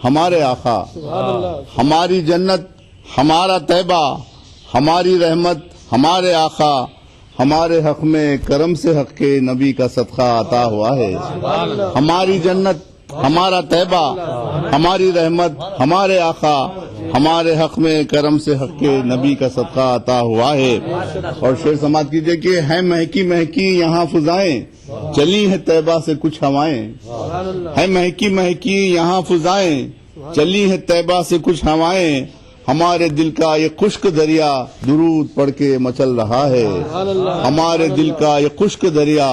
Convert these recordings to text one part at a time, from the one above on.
ہمارے آقا، ہماری جنت، ہمارا طیبہ، ہماری رحمت، ہمارے آقا، ہمارے حق میں کرم سے حق کے نبی کا صدقہ عطا ہوا ہے۔ ہماری جنت، ہمارا طیبہ، ہماری رحمت، ہمارے آقا، ہمارے حق میں کرم سے حق کے نبی کا صدقہ عطا ہوا ہے۔ اور شعر سماعت کیجئے کہ ہے مہکی مہکی یہاں فضائیں، چلی ہیں طیبہ سے کچھ ہوائیں۔ ہے مہکی مہکی یہاں فضائیں، چلی ہیں طیبہ سے کچھ ہوائیں، ہمارے دل کا یہ خشک دریا درود پڑھ کے مچل رہا ہے۔ ہمارے دل کا یہ خشک دریا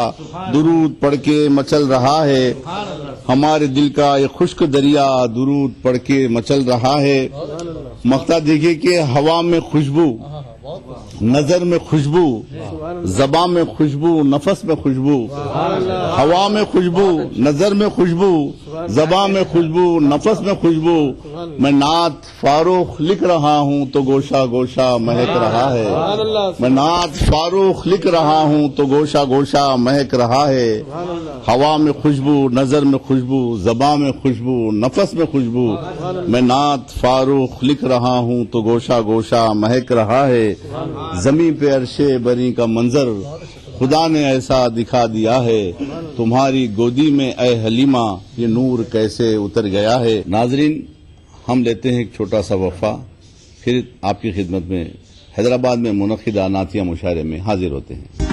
درود پڑھ کے مچل رہا ہے۔ ہمارے دل کا یہ خشک دریا درود پڑھ کے مچل رہا ہے۔ مقطع دیکھیے کہ ہوا میں خوشبو، نظر میں خوشبو، زبان میں خوشبو، نفس میں خوشبو، ہوا میں خوشبو، نظر میں خوشبو، زبان میں خوشبو، نفس میں خوشبو، میں نعت فاروق لکھ رہا ہوں تو گوشہ گوشہ مہک رہا ہے۔ میں نعت فاروق لکھ رہا ہوں تو گوشہ گوشہ مہک رہا ہے۔ ہوا میں خوشبو، نظر میں خوشبو، زبان میں خوشبو، نفس میں خوشبو، میں نعت فاروق لکھ رہا ہوں تو گوشہ گوشہ مہک رہا ہے۔ زمین پہ عرش بری کا منظر خدا نے ایسا دکھا دیا ہے، تمہاری گودی میں اے حلیمہ یہ نور کیسے اتر گیا ہے۔ ناظرین، ہم لیتے ہیں ایک چھوٹا سا وقفہ، پھر آپ کی خدمت میں حیدرآباد میں منعقدہ نعتیہ مشاعرے میں حاضر ہوتے ہیں۔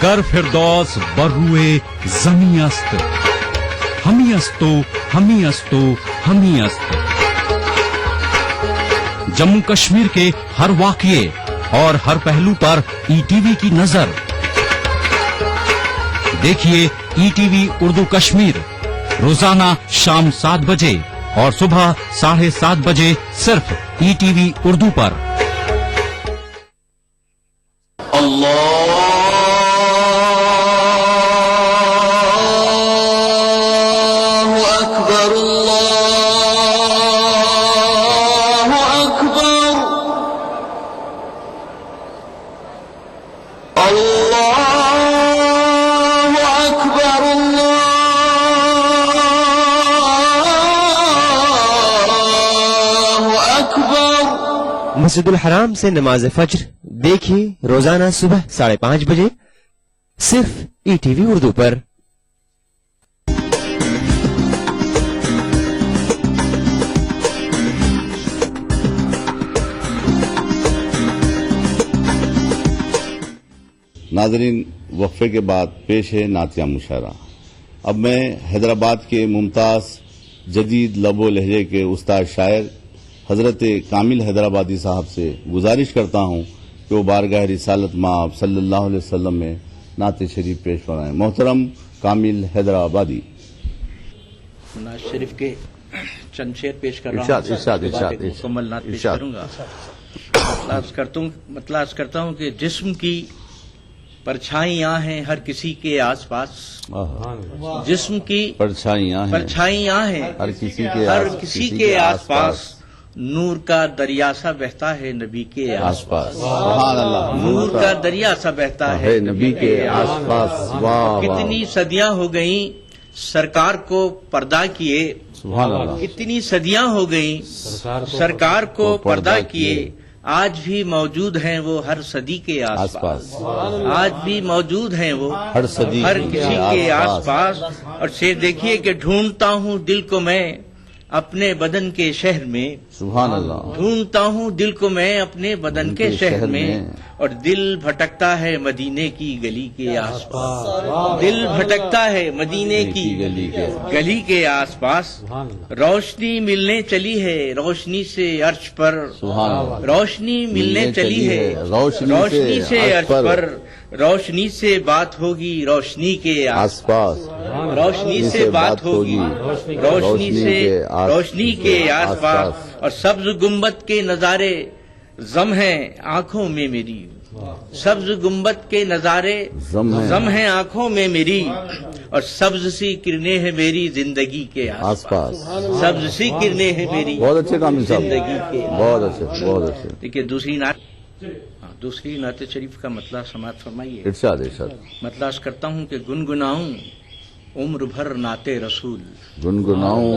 گر فردوس بر روئے زمین است، ہمی استو ہمی استو ہمی است۔ جموں کشمیر کے ہر واقعے اور ہر پہلو پر ای ٹی وی کی نظر، دیکھیے E T V Urdu Kashmir روزانہ شام 7 بجے اور صبح 7:30 بجے صرف ای ٹی وی اردو پر۔ مسجد الحرام سے نماز فجر دیکھیے روزانہ صبح 5:30 بجے صرف ای ٹی وی اردو پر۔ ناظرین، وقفے کے بعد پیش ہے نعتیہ مشاعرہ۔ اب میں حیدرآباد کے ممتاز جدید لب و لہجے کے استاد شاعر حضرت کامل حیدرآبادی صاحب سے گزارش کرتا ہوں کہ وہ بارگاہ رسالت مآب صلی اللہ علیہ وسلم میں نعت شریف پیش فرمائیں۔ محترم کامل حیدرآبادی۔ نعت شریف کے چند شعر پیش کر رہا ہوں، ارشاد مکمل نعت پیش کروں گا۔ مطلب کرتا ہوں کہ جسم کی پرچھائیاں ہیں ہر کسی کے آس پاس، جسم کی پرچھائیاں ہیں ہر کسی کے آس پاس، نور کا دریا سا بہتا ہے نبی کے آس پاس۔ سبحان اللہ۔ نور کا دریا سا بہتا ہے نبی کے آس پاس۔ کتنی صدیاں ہو گئیں سرکار کو پردہ کیے، سبحان اللہ۔ کتنی صدیاں ہو گئیں سرکار کو پردہ کیے، آج بھی موجود ہیں وہ ہر صدی کے آس پاس، آج بھی موجود ہیں وہ ہر کسی کے آس پاس۔ اور سے دیکھیے کہ ڈھونڈتا ہوں دل کو میں اپنے بدن کے شہر میں، سبحان اللہ۔ ڈھونڈتا ہوں دل کو میں اپنے بدن کے شہر میں، اور دل بھٹکتا ہے مدینے کی گلی کے آس پاس، دل بھٹکتا ہے مدینے کی گلی کے آس پاس۔ روشنی ملنے چلی ہے روشنی سے عرش پر، روشنی ملنے چلی ہے روشنی سے عرش پر، روشنی سے بات ہوگی روشنی کے آس پاس، روشنی سے بات ہوگی روشنی کے آس پاس، اور سبز گنبد کے نظارے زم ہے آنکھوں میں میری سبز گنبد کے نظارے زم ہے آنکھوں میں میری اور سبز سی کرنیں ہیں میری زندگی کے آس پاس سبز سی کرنیں ہیں میری بہت اچھے کامل صاحب، زندگی کے بہت اچھے بہت اچھے. دیکھیے دوسری نعت شریف کا مطلب سماعت فرمائیے. ارشاد ارشاد. مطلب عرض کرتا ہوں کہ گنگناؤں عمر بھر نعت رسول گنگناؤں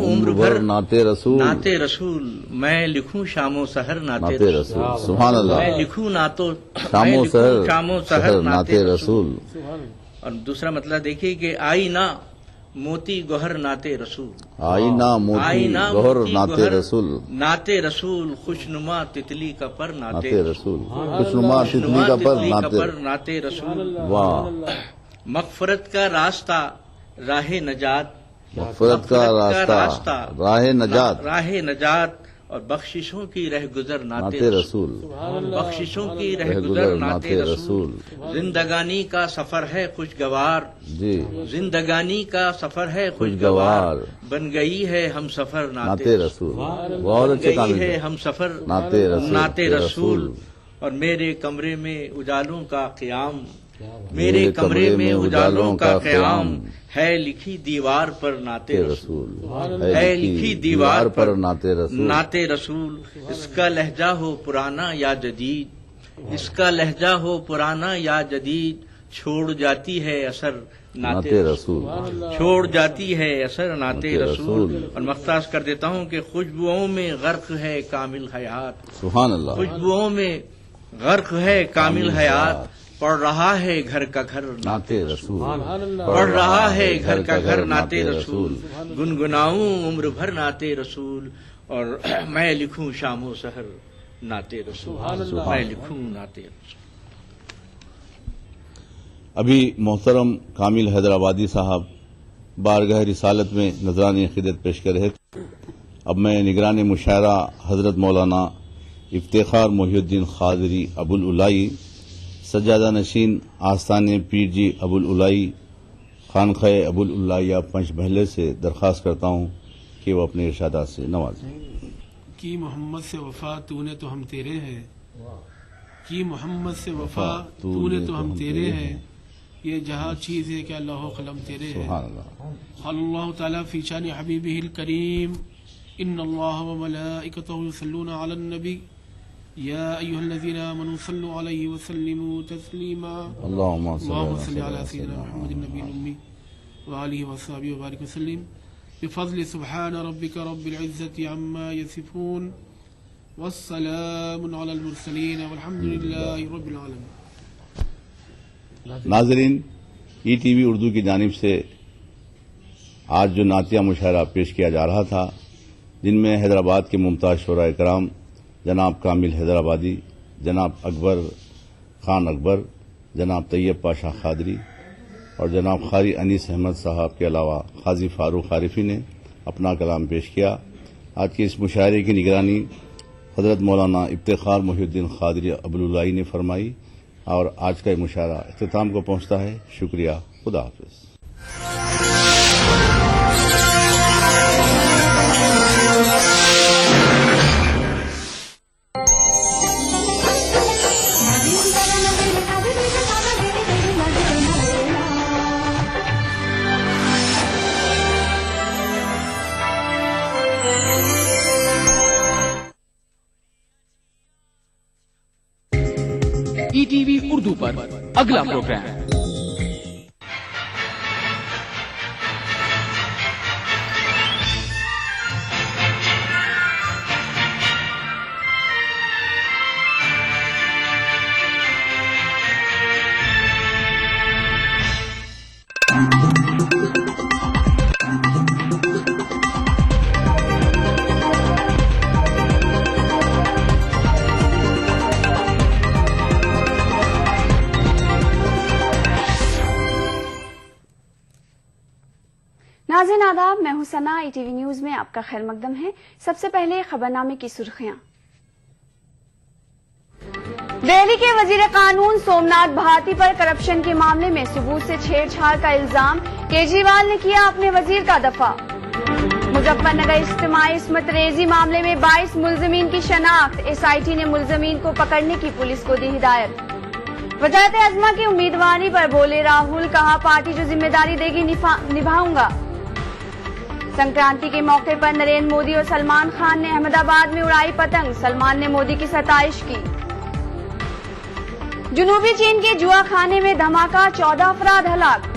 عمر بھر نعت رسول نعت رسول میں لکھوں شام و سحر نعت نعت رسول رسول. سبحان اللہ. میں لکھوں شام و سحر نعت رسول. اور دوسرا مطلب دیکھیے کہ آئینہ موتی گوہر نعت رسول آئینہ موتی گوہر نعت رسول. نعت رسول خوشنما تتلی کا پر نعت رسول. خوشنما تتلی کا پر نعت رسول. واہ. مغفرت کا راستہ راہ نجات مغفرت کا راستہ راہ نجات اور بخششوں کی رہ گزر نعت نعت رسول. بخششوں کی رہ گزر نعت رسول. زندگانی کا سفر ہے خوشگوار جی. زندگانی کا سفر ہے خوشگوار. بن گئی ہے ہم سفر نعت رسول. بہت اچھے گئی کامل ہے ہم سفر نعت رسول. اور میرے کمرے میں اجالوں کا قیام میرے کمرے میں اجالوں کا قیام ہے لکھی دیوار پر نعت رسول ہے لکھی دیوار پر نعت رسول. اس کا لہجہ ہو پرانا یا جدید اس کا لہجہ ہو پرانا یا جدید چھوڑ جاتی ہے اثر نعت رسول چھوڑ جاتی ہے اثر نعت رسول. اور مختص کر دیتا ہوں کہ خوشبوؤں میں غرق ہے کامل حیات. سبحان اللہ. خوشبوؤں میں غرق ہے کامل حیات. پڑھ رہا ہے گھر کا گھر نعت رسول. پڑھ رہا ہے گھر کا گھر نعت رسول. گنگناؤں عمر بھر نعت رسول اور میں لکھوں شام و سحر نعت رسول. میں لکھوں نعت رسول. ابھی محترم کامل حیدرآبادی صاحب بارگاہ رسالت میں نذرانی عقیدت پیش کر رہے تھے. اب میں نگران مشاعرہ حضرت مولانا افتخار محی الدین قادری ابو العلائی سجادہ نشین آستان پیر جی ابو العلائی خانقاہ ابو العلائیہ پنچ بہلے سے درخواست کرتا ہوں کہ وہ اپنے ارشادات سے نوازیں. کی محمد سے وفا تو نے تو ہم تیرے ہیں کی محمد سے وفا تو نے تو ہم تیرے ہیں یہ جہاں چیز ہے کہ اللہ و قلم تیرے ہیں. سبحان اللہ. قال اللہ تعالیٰ فی شان حبیبہ الکریم ان اللہ وملائکتہ یصلون علی النبی یا ایھا الذین آمنوا صلوا علیہ وسلموا تسلیما. اللہم صل علی سیدنا محمد النبی الامی وآلہ وصحبہ وبارک وسلم. بفضل سبحان ربک رب العزت عما یصفون والسلام علی المرسلین والحمد للہ رب العالمین. ناظرین، ای ٹی وی اردو کی جانب سے آج جو نعتیہ مشاعرہ پیش کیا جا رہا تھا، جن میں حیدرآباد کے ممتاز شعراء کرام جناب کامل حیدرآبادی، جناب اکبر خان اکبر، جناب طیب پاشا قادری اور جناب قاری انیس احمد صاحب کے علاوہ قاضی فاروق عارفی نے اپنا کلام پیش کیا. آج کے اس مشاعرے کی نگرانی حضرت مولانا افتخار محی الدین قادری ابو العلائی نے فرمائی اور آج کا یہ مشاعرہ اختتام کو پہنچتا ہے. شکریہ. خدا حافظ. ای ٹی وی اردو پر اگلا پروگرام ناظرین آداب، میں ہوں ثنا. ای ٹی وی نیوز میں آپ کا خیر مقدم ہے. سب سے پہلے خبرنامے کی سرخیاں. دہلی کے وزیر قانون سومناتھ بھارتی پر کرپشن کے معاملے میں ثبوت سے چھیڑ چھاڑ کا الزام. کیجریوال نے کیا اپنے وزیر کا دفاع. मुजफ्फर नगर इज्तिमाई इस्मत रेजी मामले में 22 मुलजमीन की शनाख्त, SIT ने मुलजमीन को पकड़ने की पुलिस को दी हिदायत। वजारत अज़मा की उम्मीदवारी पर बोले राहुल, कहा पार्टी जो जिम्मेदारी देगी निभाऊंगा। संक्रांति के मौके पर नरेंद्र मोदी और सलमान खान ने अहमदाबाद में उड़ाई पतंग, सलमान ने मोदी की सताइश की। जनूबी चीन के जुआ खाने में धमाका, 14 अफराद हलाक।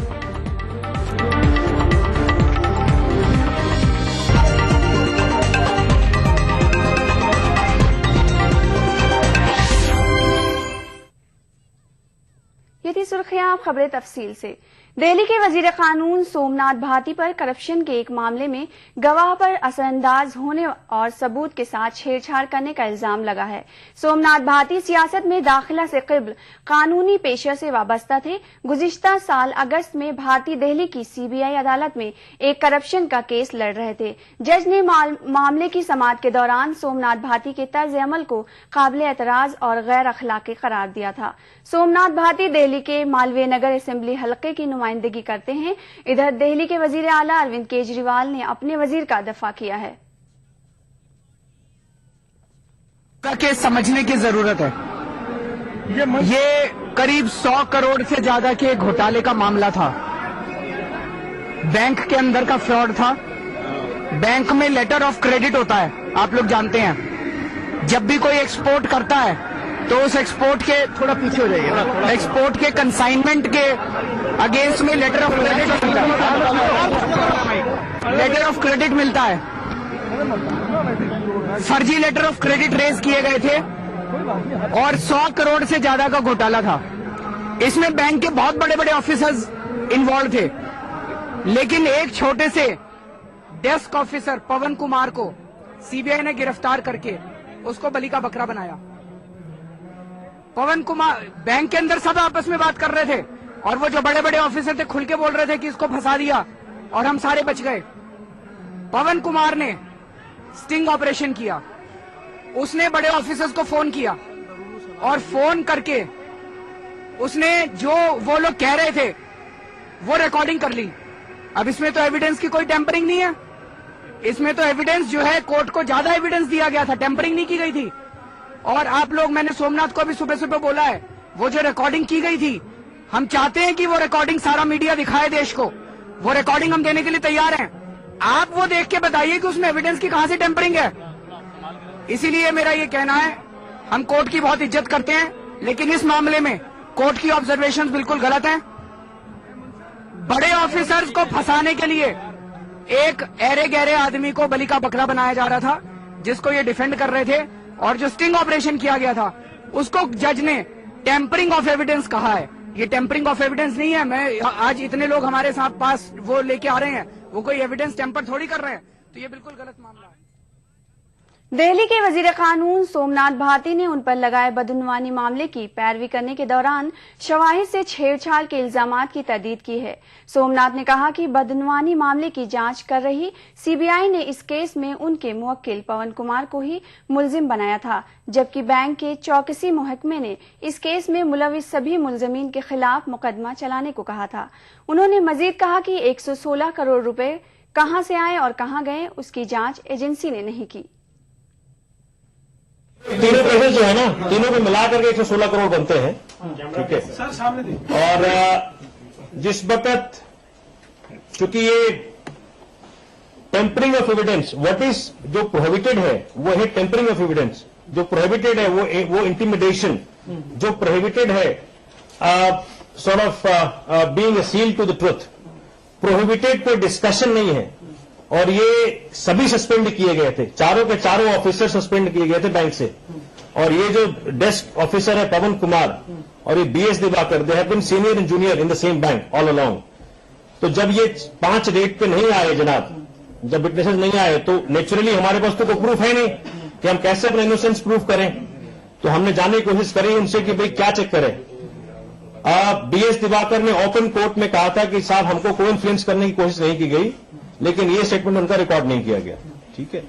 ये थी सुर्खियां, अब खबरें तफसील से। दिल्ली के वजीर कानून सोमनाथ भाटी पर करप्शन के एक मामले में गवाह पर असरअंदाज होने और सबूत के साथ छेड़छाड़ करने का इल्जाम लगा है। सोमनाथ भाटी सियासत में दाखिला से क़ब्ल कानूनी पेशे से वाबस्ता थे। गुज़िश्ता साल अगस्त में भाटी दिल्ली की CBI अदालत में एक करप्शन का केस लड़ रहे थे। जज ने मामले की समाअत के दौरान सोमनाथ भाटी के तर्ज अमल को काबिल एतराज और गैर अखलाकी करार दिया था। सोमनाथ भाटी दिल्ली के मालवीय नगर असेंबली हलके की नुमाइंदगी करते हैं। इधर दिल्ली के वजीर आला अरविंद केजरीवाल ने अपने वजीर का दफा किया है। के समझने की जरूरत है। ये करीब 100 करोड़ से ज्यादा के घोटाले का मामला था। बैंक के अंदर का फ्रॉड था। बैंक में लेटर ऑफ क्रेडिट होता है, आप लोग जानते हैं। जब भी कोई एक्सपोर्ट करता है तो उस एक्सपोर्ट के थोड़ा पीछे हो जाइए, एक्सपोर्ट के कंसाइनमेंट के अगेंस्ट में लेटर ऑफ क्रेडिट मिलता है। लेटर ऑफ क्रेडिट मिलता है। फर्जी लेटर ऑफ क्रेडिट रेज किए गए थे और 100 करोड़ से ज्यादा का घोटाला था। इसमें बैंक के बहुत बड़े बड़े ऑफिसर्स इन्वॉल्व थे, लेकिन एक छोटे से डेस्क ऑफिसर पवन कुमार को CBI ने गिरफ्तार करके उसको बलि का बकरा बनाया। पवन कुमार, बैंक के अंदर सब आपस में बात कर रहे थे और वो जो बड़े बड़े ऑफिसर थे खुल के बोल रहे थे कि इसको फंसा दिया और हम सारे बच गए। पवन कुमार ने स्टिंग ऑपरेशन किया। उसने बड़े ऑफिसर्स को फोन किया और फोन करके उसने जो वो लोग कह रहे थे वो रिकॉर्डिंग कर ली। अब इसमें तो एविडेंस की कोई टेम्परिंग नहीं है। इसमें तो एविडेंस जो है कोर्ट को ज्यादा एविडेंस दिया गया था, टेम्परिंग नहीं की गई थी। और आप लोग, मैंने सोमनाथ को भी सुबह सुबह बोला है, वो जो रिकॉर्डिंग की गई थी, हम चाहते हैं कि वो रिकॉर्डिंग सारा मीडिया दिखाए देश को। वो रिकॉर्डिंग हम देने के लिए तैयार हैं। आप वो देख के बताइए कि उसमें एविडेंस की कहां से टेम्परिंग है। इसीलिए मेरा ये कहना है, हम कोर्ट की बहुत इज्जत करते हैं, लेकिन इस मामले में कोर्ट की ऑब्जर्वेशंस बिल्कुल गलत हैं। बड़े ऑफिसर्स को फंसाने के लिए एक ऐरे गहरे आदमी को बलि का बकरा बनाया जा रहा था, जिसको ये डिफेंड कर रहे थे। और जो स्टिंग ऑपरेशन किया गया था उसको जज ने टेम्परिंग ऑफ एविडेंस कहा है। ये टेम्परिंग ऑफ एविडेंस नहीं है। मैं आज इतने लोग हमारे साथ पास वो लेके आ रहे हैं, वो कोई एविडेंस टेम्पर थोड़ी कर रहे हैं। तो ये बिल्कुल गलत मामला है। दिल्ली के वजीर कानून सोमनाथ भाटी ने उन पर लगाए बदउनवानी मामले की पैरवी करने के दौरान शवाहिद से छेड़छाड़ के इल्जामात की तरदीद की है। सोमनाथ ने कहा कि बदउनवानी मामले की जांच कर रही CBI ने इस केस में उनके मुवक्किल पवन कुमार को ही मुलजिम बनाया था, जबकि बैंक के चौकसी महकमे ने इस केस में मुलविस सभी मुलजमीन के खिलाफ मुकदमा चलाने को कहा था। उन्होंने मजीद कहा कि 116 करोड़ रुपए कहां से आए और कहां गए, उसकी जांच एजेंसी ने नहीं की। तीनों केसेस जो है ना, तीनों को मिलाकर के 116 करोड़ बनते हैं। ठीक है सर, सामने देखिए। और जिस वक्त चूंकि ये tampering of evidence, what is जो प्रोहिबिटेड है वो है टेम्परिंग ऑफ एविडेंस। जो प्रोहिबिटेड है वो इंटिमिडेशन। जो प्रोहिबिटेड है sort of being a seal to the truth. Prohibited कोई डिस्कशन नहीं है। और ये सभी सस्पेंड किए गए थे, चारों के चारों ऑफिसर सस्पेंड किए गए थे बैंक से। और ये जो डेस्क ऑफिसर है पवन कुमार और ये BS Diwakar, they have been senior and junior in the same bank all along. तो जब ये 5 डेट पे नहीं आए जनाब, जब विटनेसेस नहीं आए, तो नेचुरली हमारे पास तो कोई प्रूफ है नहीं कि हम कैसे अपना इनोसेंस प्रूफ करें। तो हमने जानने की कोशिश करी उनसे कि भाई क्या चेक करें। BS दिवाकर ने ओपन कोर्ट में कहा था कि साहब हमको कोई इन्फ्लुएंस करने की कोशिश नहीं की गई, लेकिन ये स्टेटमेंट उनका रिकॉर्ड नहीं किया गया। ठीक है,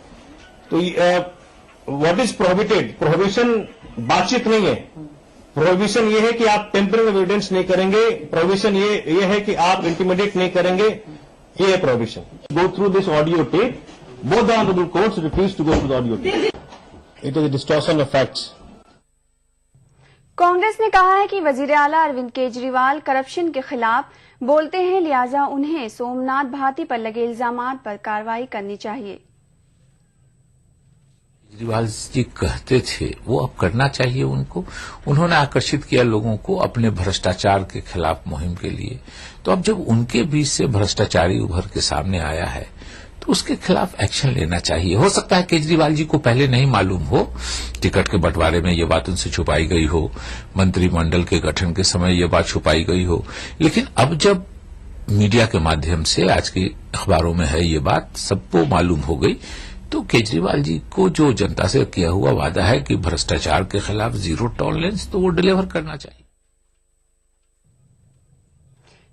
तो व्हाट इज प्रोहिबिटेड? प्रोहिबिशन बातचीत नहीं है। प्रोहिबिशन ये है कि आप टेम्परिंग एविडेंस नहीं करेंगे। प्रोहिबिशन ये है कि आप इंटिमिडेट नहीं करेंगे। ये है prohibition. Go through this audio tape both the honorable courts refused to go to the audio tape. It is a distortion of facts. Congress نے کہا ہے کہ وزیر اعلیٰ اروند کیجریوال کرپشن کے خلاف بولتے ہیں، لہذا انہیں سومناتھ بھارتی پر لگے الزامات پر کارروائی کرنی چاہیے۔ کیجریوال جی کہتے تھے وہ اب کرنا چاہیے ان کو، انہوں نے آکرشت کیا لوگوں کو اپنے بھرشٹاچار کے خلاف مہم کے لیے، تو اب جب ان کے بیچ سے بھرشٹاچاری ابھر کے سامنے آیا ہے تو اس کے خلاف ایکشن لینا چاہیے۔ ہو سکتا ہے کیجریوال جی کو پہلے نہیں معلوم ہو، ٹکٹ کے بंٹوارے میں یہ بات ان سے چھپائی گئی ہو، منتری منڈل کے گٹھن کے سمے یہ بات چھپائی گئی ہو، لیکن اب جب میڈیا کے مادھیم سے آج کے اخباروں میں ہے یہ بات سب کو معلوم ہو گئی، تو کیجریوال جی کو جو جنتا سے کیا ہوا وعدہ ہے کہ بھرشٹاچار کے خلاف زیرو ٹالرنس، تو وہ ڈیلیور کرنا چاہیے۔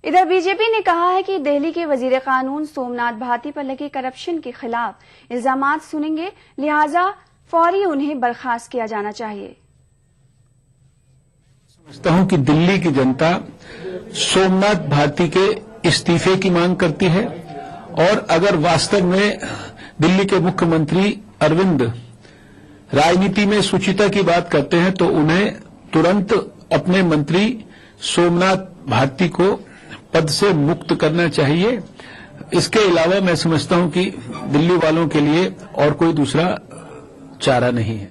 ادھر بی جے پی نے کہا ہے کہ دہلی کے وزیر قانون سومناتھ بھارتی پر لگے کرپشن کے خلاف الزامات سنیں گے، لہذا فوری انہیں برخاست کیا جانا چاہیے۔ سمجھتا ہوں کہ دلی کی جنتا سومناتھ بھارتی کے استعفے کی مانگ کرتی ہے، اور اگر واستو میں دلی کے مکھیہ منتری اروند راجنیتی میں سوچیتا کی بات کرتے ہیں تو انہیں ترنت اپنے منتری سومناتھ بھارتی کو پد سے مکت کرنا چاہیے۔ اس کے علاوہ میں سمجھتا ہوں کہ دلی والوں کے لیے اور کوئی دوسرا چارہ نہیں ہے۔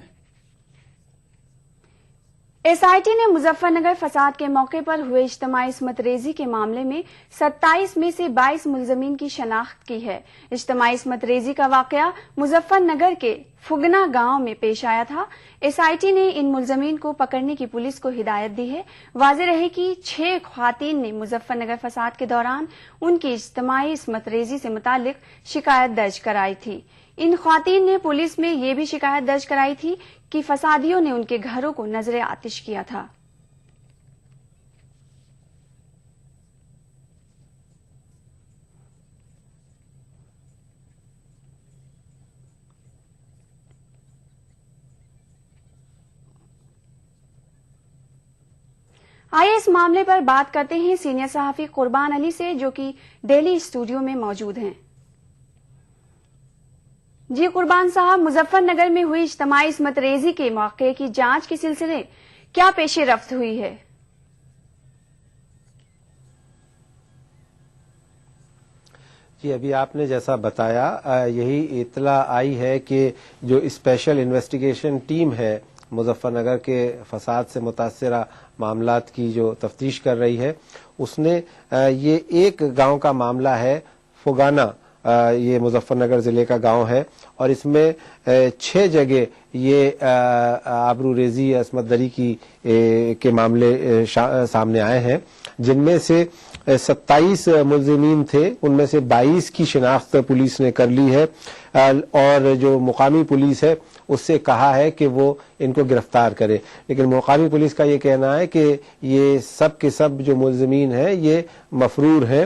ایس آئی ٹی نے مظفر نگر فساد کے موقع پر ہوئے اجتماعی عصمت ریزی کے معاملے میں 27 میں سے 22 ملزمین کی شناخت کی ہے۔ اجتماعی عصمت ریزی کا واقعہ مظفر نگر کے فگنا گاؤں میں پیش آیا تھا۔ ایس آئی ٹی نے ان ملزمین کو پکڑنے کی پولیس کو ہدایت دی ہے۔ واضح رہے کہ 6 خواتین نے مظفر نگر فساد کے دوران ان کی اجتماعی عصمت ریزی سے متعلق شکایت درج کرائی تھی۔ ان خواتین نے پولیس میں یہ بھی شکایت درج کرائی تھی کہ فسادیوں نے ان کے گھروں کو نذر آتش کیا تھا۔ آئیے اس معاملے پر بات کرتے ہیں سینئر صحافی قربان علی سے، جو کہ دہلی اسٹوڈیو میں موجود ہیں۔ جی قربان صاحب، مظفر نگر میں ہوئی اجتماعی عصمت ریزی کے موقع کی جانچ کے سلسلے کیا پیش رفت ہوئی ہے؟ جی ابھی آپ نے جیسا بتایا، یہی اطلاع آئی ہے کہ جو اسپیشل انویسٹیگیشن ٹیم ہے مظفر نگر کے فساد سے متاثرہ معاملات کی جو تفتیش کر رہی ہے، اس نے یہ ایک گاؤں کا معاملہ ہے فگانا، یہ مظفر نگر ضلع کا گاؤں ہے، اور اس میں 6 جگہ یہ آبرو ریزی عصمت دری کے معاملے سامنے آئے ہیں، جن میں سے 27 ملزمین تھے، ان میں سے 22 کی شناخت پولیس نے کر لی ہے، اور جو مقامی پولیس ہے اس سے کہا ہے کہ وہ ان کو گرفتار کرے، لیکن مقامی پولیس کا یہ کہنا ہے کہ یہ سب کے سب جو ملزمین ہیں یہ مفرور ہیں،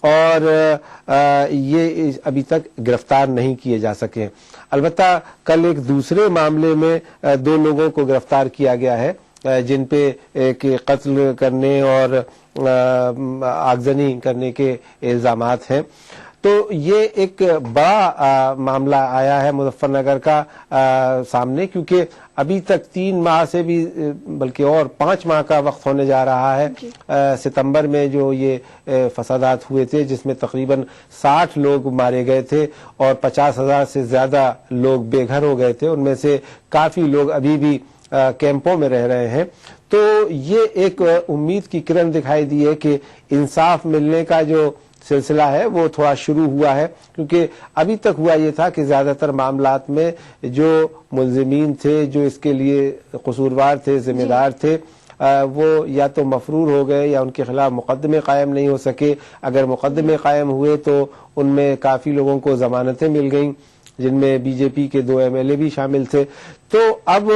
اور یہ ابھی تک گرفتار نہیں کیے جا سکے۔ البتہ کل ایک دوسرے معاملے میں 2 لوگوں کو گرفتار کیا گیا ہے، جن پہ قتل کرنے اور آگزنی کرنے کے الزامات ہیں۔ تو یہ ایک بڑا معاملہ آیا ہے مظفر نگر کا سامنے، کیونکہ ابھی تک 3 ماہ سے بھی بلکہ اور 5 ماہ کا وقت ہونے جا رہا ہے۔ ستمبر میں جو یہ فسادات ہوئے تھے، جس میں تقریباً 60 لوگ مارے گئے تھے اور 50,000 سے زیادہ لوگ بے گھر ہو گئے تھے، ان میں سے کافی لوگ ابھی بھی کیمپوں میں رہ رہے ہیں۔ تو یہ ایک امید کی کرن دکھائی دی ہے کہ انصاف ملنے کا جو سلسلہ ہے وہ تھوڑا شروع ہوا ہے، کیونکہ ابھی تک ہوا یہ تھا کہ زیادہ تر معاملات میں جو ملزمین تھے، جو اس کے لیے قصوروار تھے، ذمہ دار تھے، وہ یا تو مفرور ہو گئے یا ان کے خلاف مقدمے قائم نہیں ہو سکے۔ اگر مقدمے قائم ہوئے تو ان میں کافی لوگوں کو ضمانتیں مل گئیں، جن میں بی جے پی کے 2 MLA بھی شامل تھے۔ تو اب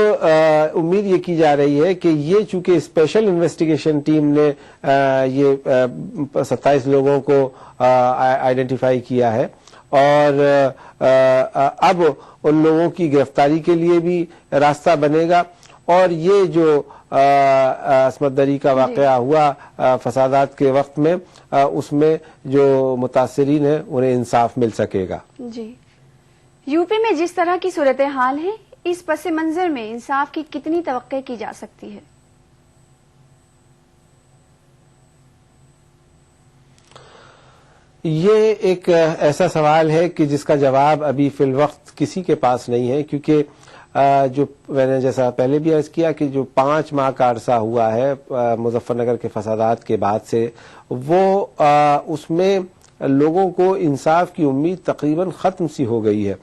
امید یہ کی جا رہی ہے کہ یہ چونکہ اسپیشل انویسٹیگیشن ٹیم نے یہ 27 لوگوں کو آئیڈینٹیفائی کیا ہے، اور اب ان لوگوں کی گرفتاری کے لیے بھی راستہ بنے گا، اور یہ جو عصمت دری کا واقعہ ہوا فسادات کے وقت میں، اس میں جو متاثرین ہیں انہیں انصاف مل سکے گا۔ جی यूपी में जिस तरह की सूरत-ए-हाल है, इस पस मंजर में इंसाफ की कितनी तवक्को की जा सकती है? ये एक ऐसा सवाल है कि जिसका जवाब अभी फिल वक्त किसी के पास नहीं है, क्योंकि जो मैंने जैसा पहले भी अर्ज किया कि जो 5 माह का अरसा हुआ है मुजफ्फरनगर के फसादात के बाद से, वो उसमें लोगों को इंसाफ की उम्मीद तकरीबन ख़त्म सी हो गई है।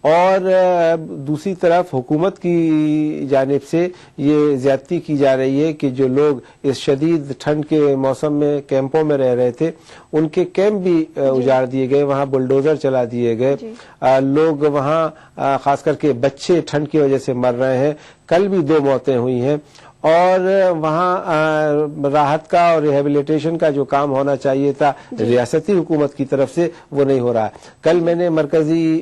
और दूसरी तरफ हुकूमत की जानिब से ये ज्यादती की जा रही है कि जो लोग इस शदीद ठंड के मौसम में कैंपों में रह रहे थे, उनके कैंप भी उजाड़ दिए गए, वहाँ बुलडोजर चला दिए गए, लोग वहाँ खास करके बच्चे ठंड की वजह से मर रहे हैं। कल भी 2 मौतें हुई हैं और वहाँ राहत का और रिहेबिलिटेशन का जो काम होना चाहिए था रियासती हुकूमत की तरफ से, वो नहीं हो रहा है। कल मैंने मरकजी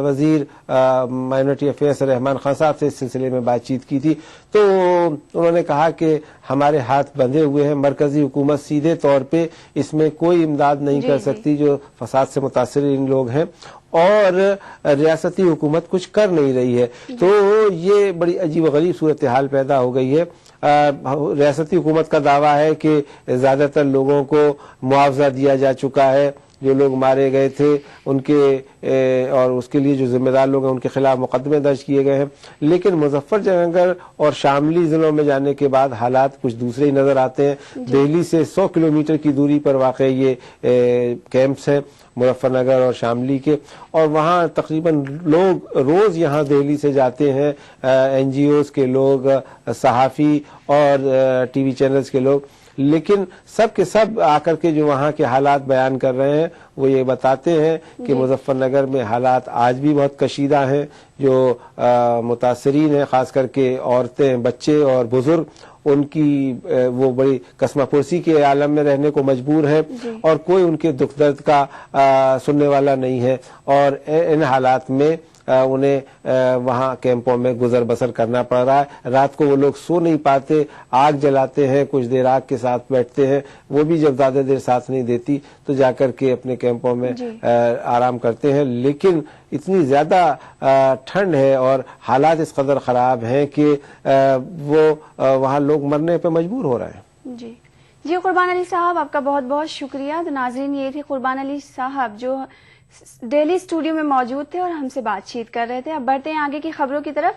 वजीर माइनॉरिटी अफेयर्स रहमान खान साहब से इस सिलसिले में बातचीत की थी, तो उन्होंने कहा कि हमारे हाथ बंधे हुए हैं, मरकजी हुकूमत सीधे तौर पे इसमें कोई इमदाद नहीं कर सकती जो फसाद से मुतासिरीन लोग हैं, और रियासती हुकूमत कुछ कर नहीं रही है। तो ये बड़ी अजीब गरीब सूरत हाल पैदा हो गई है। रियासती हुकूमत का दावा है कि ज्यादातर लोगों को मुआवजा दिया जा चुका है, जो लोग मारे गए थे उनके और उसके लिए जो जिम्मेदार लोग हैं उनके खिलाफ मुकदमे दर्ज किए गए हैं। लेकिन मुजफ्फरनगर और शामली जिलों में जाने के बाद हालात कुछ दूसरे ही नजर आते हैं। दिल्ली से 100 किलोमीटर की दूरी पर वाक़ई ये कैंप्स हैं मुजफ्फरनगर और शामली के, और वहाँ तकरीबन लोग रोज यहाँ दिल्ली से जाते हैं, NGOs के लोग, सहाफ़ी और टीवी चैनल्स के लोग, लेकिन सब के सब आकर के जो वहाँ के हालात बयान कर रहे हैं वो ये बताते हैं कि मुजफ्फरनगर में हालात आज भी बहुत कशीदा हैं। जो मुतासरीन हैं, खास करके औरतें, बच्चे और बुजुर्ग, उनकी वो बड़ी कसमापुरसी के आलम में रहने को मजबूर हैं और कोई उनके दुख दर्द का सुनने वाला नहीं है। और इन हालात में उन्हें वहाँ कैंपों में गुजर बसर करना पड़ रहा है। रात को वो लोग सो नहीं पाते, आग जलाते हैं, कुछ देर आग के साथ बैठते हैं, वो भी जब ज्यादा देर साथ नहीं देती तो जाकर के अपने कैंपों में आराम करते हैं। लेकिन इतनी ज्यादा ठंड है और हालात इस कदर खराब हैं कि वो वहाँ लोग मरने पे मजबूर हो रहे हैं। जी कुर्बान अली साहब, आपका बहुत बहुत शुक्रिया। तो नाजरीन, ये थे कुर्बान अली साहब जो दिल्ली स्टूडियो में मौजूद थे और हमसे बातचीत कर रहे थे। अब बढ़ते हैं आगे की खबरों की तरफ।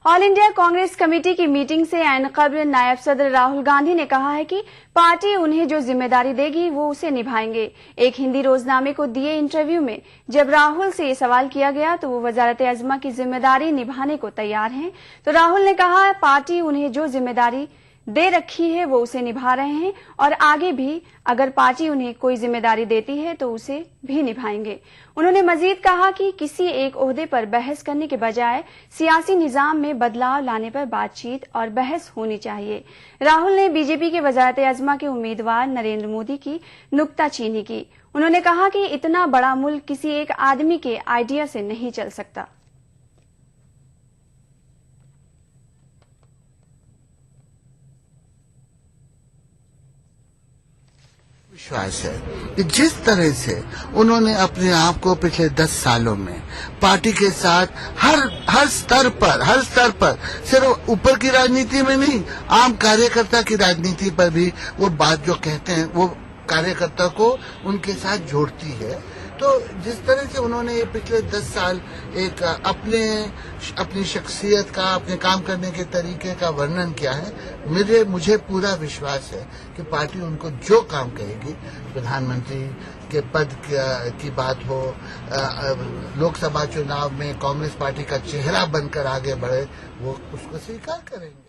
ऑल इंडिया कांग्रेस कमेटी की मीटिंग से ऐन कब्ल नायब सदर राहुल गांधी ने कहा है कि पार्टी उन्हें जो जिम्मेदारी देगी वो उसे निभाएंगे। एक हिंदी रोजनामे को दिए इंटरव्यू में जब राहुल से ये सवाल किया गया तो वो वजारत अज़मा की जिम्मेदारी निभाने को तैयार हैं। तो राहुल ने कहा पार्टी उन्हें जो जिम्मेदारी दे रखी है वो उसे निभा रहे हैं और आगे भी अगर पार्टी उन्हें कोई जिम्मेदारी देती है तो उसे भी निभाएंगे। उन्होंने मजीद कहा कि किसी एक ओहदे पर बहस करने के बजाय सियासी निजाम में बदलाव लाने पर बातचीत और बहस होनी चाहिए। राहुल ने बीजेपी के वजारत अज़मा के उम्मीदवार नरेंद्र मोदी की नुक्ताचीनी की। उन्होंने कहा कि इतना बड़ा मुल्क किसी एक आदमी के आइडिया से नहीं चल सकता। विश्वास है कि जिस तरह से उन्होंने अपने आप को पिछले 10 सालों में पार्टी के साथ हर स्तर पर सिर्फ ऊपर की राजनीति में नहीं, आम कार्यकर्ता की राजनीति पर भी वो बात जो कहते हैं वो कार्यकर्ता को उनके साथ जोड़ती है। तो जिस तरह से उन्होंने ये पिछले 10 साल एक अपनी शख्सियत का, अपने काम करने के तरीके का वर्णन किया है, मुझे पूरा विश्वास है कि पार्टी उनको जो काम कहेगी, प्रधानमंत्री के पद की बात हो, लोकसभा चुनाव में कांग्रेस पार्टी का चेहरा बनकर आगे बढ़े, वो उसको स्वीकार करेंगे।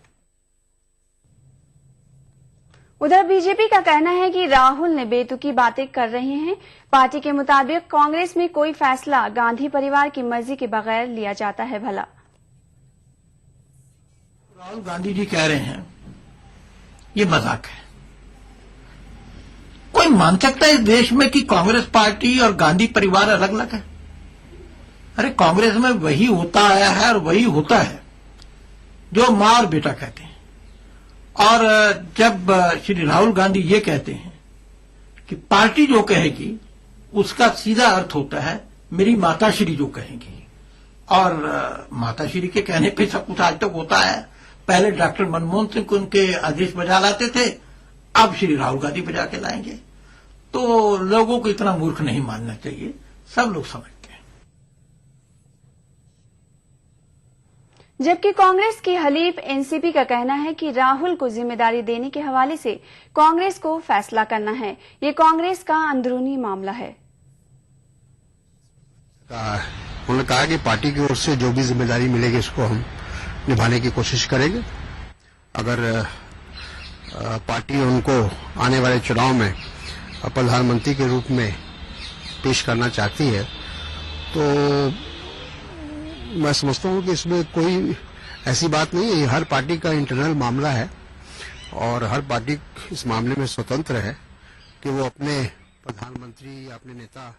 उधर बीजेपी का कहना है कि राहुल ने बेतुकी बातें कर रहे हैं। पार्टी के मुताबिक कांग्रेस में कोई फैसला गांधी परिवार की मर्जी के बगैर लिया जाता है। भला राहुल गांधी जी कह रहे हैं ये मजाक है। कोई मान सकता है इस देश में कि कांग्रेस पार्टी और गांधी परिवार अलग अलग है? अरे कांग्रेस में वही होता आया है और वही होता है जो मां और बेटा कहते हैं। और जब श्री राहुल गांधी ये कहते हैं कि पार्टी जो कहेगी उसका सीधा अर्थ होता है मेरी माताश्री जो कहेंगी, और माता श्री के कहने पे सब कुछ आज तक होता है। पहले डॉक्टर मनमोहन सिंह उनके आदेश बजा लाते थे, अब श्री राहुल गांधी बजा के लाएंगे। तो लोगों को इतना मूर्ख नहीं मानना चाहिए, सब लोग समझते हैं। जबकि कांग्रेस की हलीफ एनसीपी का कहना है कि राहुल को जिम्मेदारी देने के हवाले से कांग्रेस को फैसला करना है। ये कांग्रेस का अंदरूनी मामला है। उन्होंने कहा कि पार्टी की ओर से जो भी जिम्मेदारी मिलेगी इसको हम निभाने की कोशिश करेंगे। अगर पार्टी उनको आने वाले चुनाव में प्रधानमंत्री के रूप में पेश करना चाहती है तो मैं समझता हूं कि इसमें कोई ऐसी बात नहीं है। ये हर पार्टी का इंटरनल मामला है और हर पार्टी इस मामले में स्वतंत्र है कि वो अपने प्रधानमंत्री या अपने नेता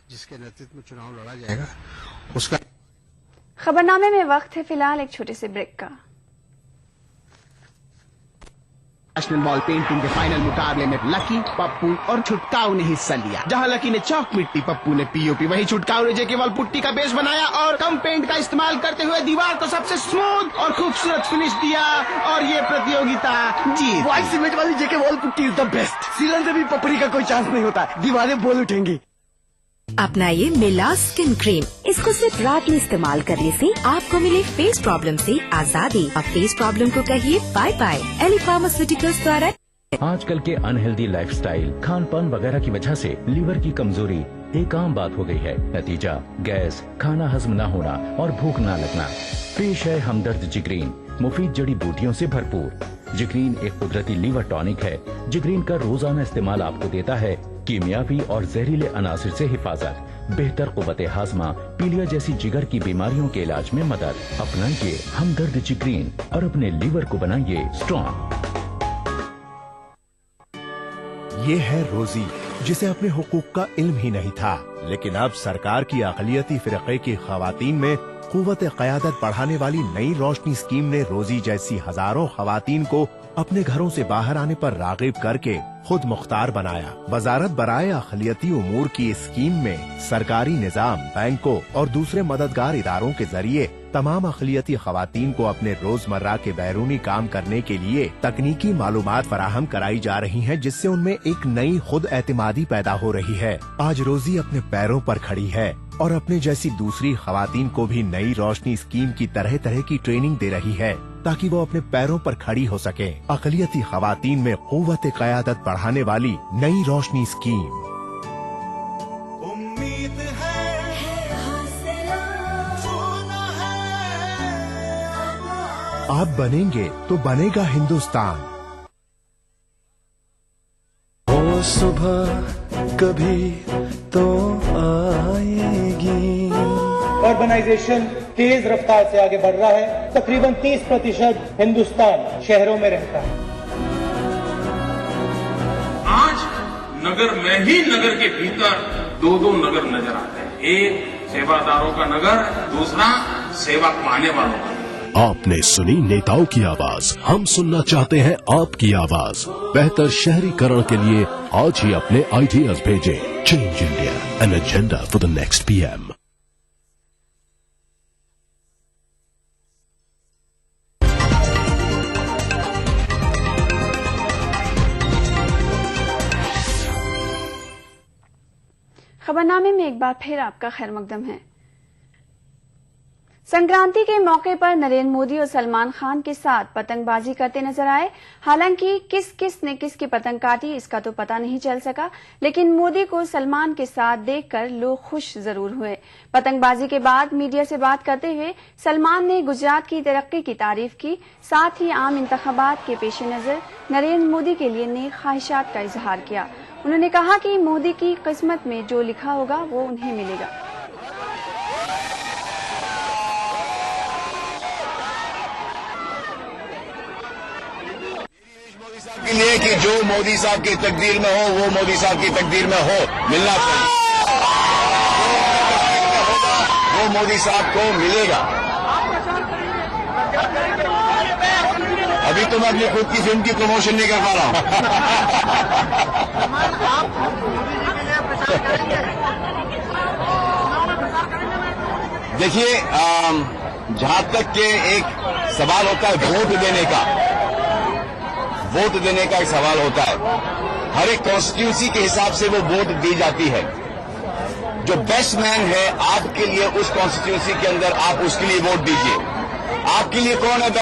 जिसके नेतृत्व में चुनाव लड़ा जाएगा उसका। खबरनामे में वक्त है फिलहाल एक छोटे से ब्रेक का। नेशनल बॉल पेंटिंग के फाइनल मुकाबले में लकी, पप्पू और छुटकाऊ ने हिस्सा लिया। जहां लकी ने चौक मिट्टी, पप्पू ने पीओपी, वहीं छुटकाऊ ने जेके वॉल पुट्टी का बेस बनाया और कम पेंट का इस्तेमाल करते हुए दीवार को सबसे स्मूथ और खूबसूरत फिनिश दिया और ये प्रतियोगिता जीत। व्हाइट सीमेंट वाली JK wall putty is the best. सीलन से भी पपड़ी का कोई चांस नहीं होता, दीवारें बोल उठेंगी। अपनाइए मिला स्किन क्रीम। इसको सिर्फ रात में इस्तेमाल करने से आपको मिले फेस प्रॉब्लम से आजादी। अब फेस प्रॉब्लम को कहिए बाय बाय। एली फार्मास्यूटिकल्स द्वारा। आजकल के अनहेल्दी लाइफस्टाइल, खान पान वगैरह की वजह से लीवर की कमजोरी एक आम बात हो गई है। नतीजा गैस, खाना हजम न होना और भूख न लगना। पेश है हमदर्द जिग्रीन, मुफीद जड़ी बूटियों से भरपूर। जिग्रीन एक कुदरती लीवर टॉनिक है। जिग्रीन का रोजाना इस्तेमाल आपको देता है कीमियावी और जहरीले अनासिर से हिफाजत, बेहतर कुव्वते हाजमा, पीलिया जैसी जिगर की बीमारियों के इलाज में मदद। अपनाइए हमदर्द जिग्रीन और अपने लीवर को बनाइए स्ट्रॉन्ग। ये है रोजी जिसे अपने हुकूक का इल्म ही नहीं था, लेकिन अब सरकार की अक़लियती फ़िरक़े की ख़वातीन में क़ुव्वत क़यादत बढ़ाने वाली नई रोशनी स्कीम ने रोजी जैसी हजारों ख़वातीन को अपने घरों से बाहर आने पर राग़िब करके खुद मुख्तार बनाया। वजारत बराए अक़लियती उमूर की इस स्कीम में सरकारी निज़ाम, बैंकों और दूसरे मददगार इदारों के जरिए तमाम अक़लियती ख़वातीन को अपने रोजमर्रा के बैरूनी काम करने के लिए तकनीकी मालूमात फराहम कराई जा रही हैं, जिससे उनमें एक नई खुद एतमादी पैदा हो रही है। आज रोजी अपने पैरों पर खड़ी है और अपने जैसी दूसरी ख़वातीन को भी नई रोशनी स्कीम की तरह तरह की ट्रेनिंग दे रही है ताकि वो अपने पैरों पर खड़ी हो सके। अक़लियती ख़वातीन में क़ुव्वत क़यादत बढ़ाने वाली नई रोशनी स्कीम। आप बनेंगे तो बनेगा हिंदुस्तान। वो सुबह कभी तो आएगी। अर्बनाइजेशन तेज रफ्तार से आगे बढ़ रहा है। तकरीबन 30% हिंदुस्तान शहरों में रहता है। आज नगर में ही नगर के भीतर दो नगर नजर आते हैं। एक सेवादारों का नगर, दूसरा सेवा पाने वालों का। आपने सुनी नेताओं की आवाज, हम सुनना चाहते हैं आपकी आवाज। बेहतर शहरीकरण के लिए आज ही अपने आइडियाज भेजें। Change India, an agenda for the next PM। खबरनामे में एक बार फिर आपका खैर मकदम है। संक्रांति के मौके पर नरेंद्र मोदी और सलमान खान के साथ पतंगबाजी करते नजर आए। हालांकि किस किस ने किसकी पतंग काटी इसका तो पता नहीं चल सका, लेकिन मोदी को सलमान के साथ देखकर लोग खुश जरूर हुए। पतंगबाजी के बाद मीडिया से बात करते हुए सलमान ने गुजरात की तरक्की की तारीफ की। साथ ही आम इंतखाबात के पेश नजर नरेंद्र मोदी के लिए नेक ख्वाहिशात का इजहार किया। उन्होंने कहा कि मोदी की किस्मत में जो लिखा होगा वो उन्हें मिलेगा। के लिए कि जो मोदी साहब की तकदीर में हो वो मोदी साहब की तकदीर में हो, मिलना चाहिए। वो मोदी साहब को मिलेगा। अभी तो मैं अपनी खुद की फिल्म की प्रमोशन नहीं कर पा रहा हूं। دیکھیے جہاں تک کہ ایک سوال ہوتا ہے ووٹ دینے کا ایک سوال ہوتا ہے. ہر ایک کانسٹیٹیوسی کے حساب سے وہ ووٹ دی جاتی ہے. جو بیسٹ مین ہے آپ کے لیے اس کانسٹیٹیوسی کے اندر آپ اس کے لیے ووٹ دیجیے. آپ کے لیے کون ہے